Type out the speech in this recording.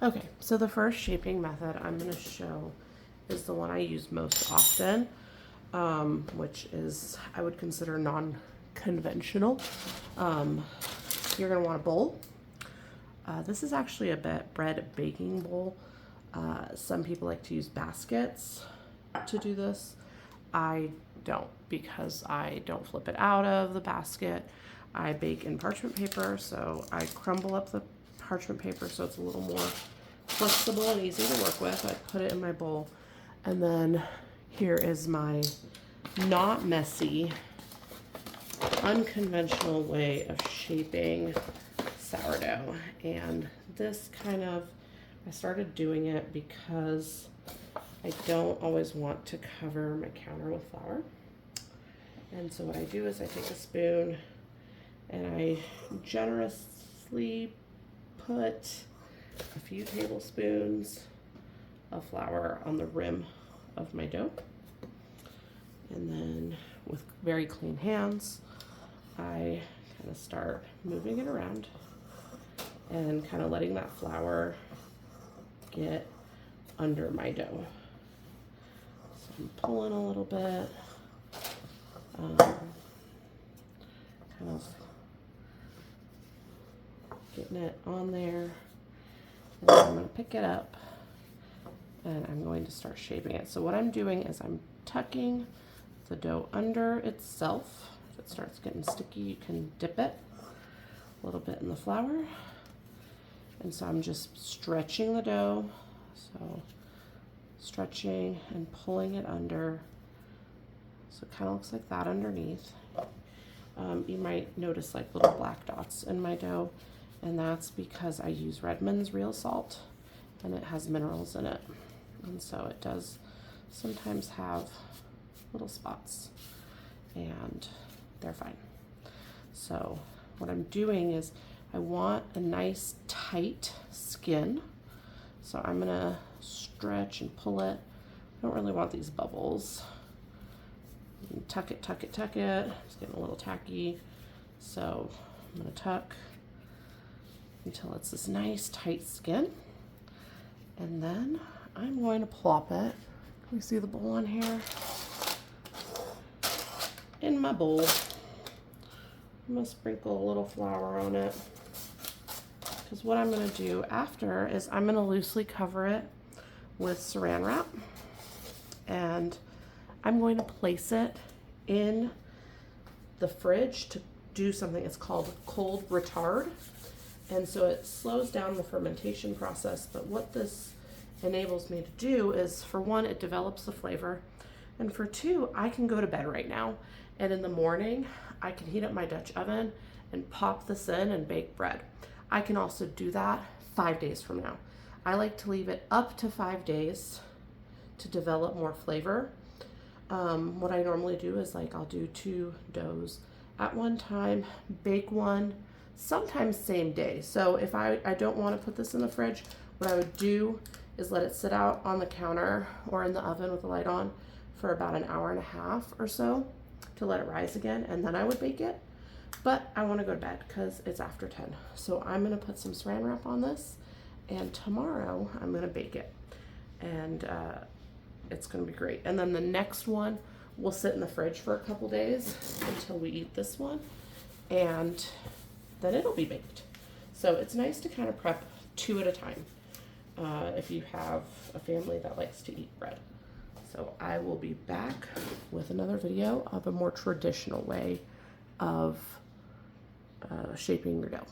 Okay, so the first shaping method I'm going to show is the one I use most often, which is, I would consider non-conventional. You're going to want a bowl. This is actually a bread baking bowl. Some people like to use baskets to do this. I don't, because I don't flip it out of the basket. I bake in parchment paper, so I crumble up the parchment paper so it's a little more flexible and easy to work with. I put it in my bowl, and then here is my not messy, unconventional way of shaping sourdough. And this I started doing it because I don't always want to cover my counter with flour. And so what I do is I take a spoon and I generously put a few tablespoons of flour on the rim of my dough. And then with very clean hands, I kind of start moving it around and kind of letting that flour get under my dough. So I'm pulling a little bit, kind of getting it on there. And then I'm going to pick it up and I'm going to start shaping it. So what I'm doing is I'm tucking the dough under itself. If it starts getting sticky, you can dip it a little bit in the flour. And so I'm just stretching the dough. So stretching and pulling it under. So it kind of looks like that underneath. You might notice like little black dots in my dough, and that's because I use Redmond's real salt, and it has minerals in it. And so it does sometimes have little spots, and they're fine. So what I'm doing is I want a nice tight skin. So I'm gonna stretch and pull it. I don't really want these bubbles. Tuck it, tuck it, tuck it. It's getting a little tacky. So I'm gonna tuck until it's this nice tight skin. And then I'm going to plop it. Can you see the bowl on here? In my bowl. I'm gonna sprinkle a little flour on it. Because what I'm gonna do after is I'm gonna loosely cover it with saran wrap. And I'm going to place it in the fridge to do something that's called cold retard. And so it slows down the fermentation process. But what this enables me to do is, for one, it develops the flavor. And for two, I can go to bed right now. And in the morning, I can heat up my Dutch oven and pop this in and bake bread. I can also do that 5 days from now. I like to leave it up to 5 days to develop more flavor. What I normally do is I'll do 2 doughs at one time, bake one, sometimes same day. So if I don't want to put this in the fridge, what I would do is let it sit out on the counter or in the oven with the light on for about an hour and a half or so to let it rise again, and then I would bake it. But I want to go to bed because it's after 10. So I'm going to put some saran wrap on this, and tomorrow I'm going to bake it. And it's going to be great. And then the next one will sit in the fridge for a couple days until we eat this one, and then it'll be baked. So it's nice to kind of prep 2 at a time if you have a family that likes to eat bread. So I will be back with another video of a more traditional way of shaping your dough.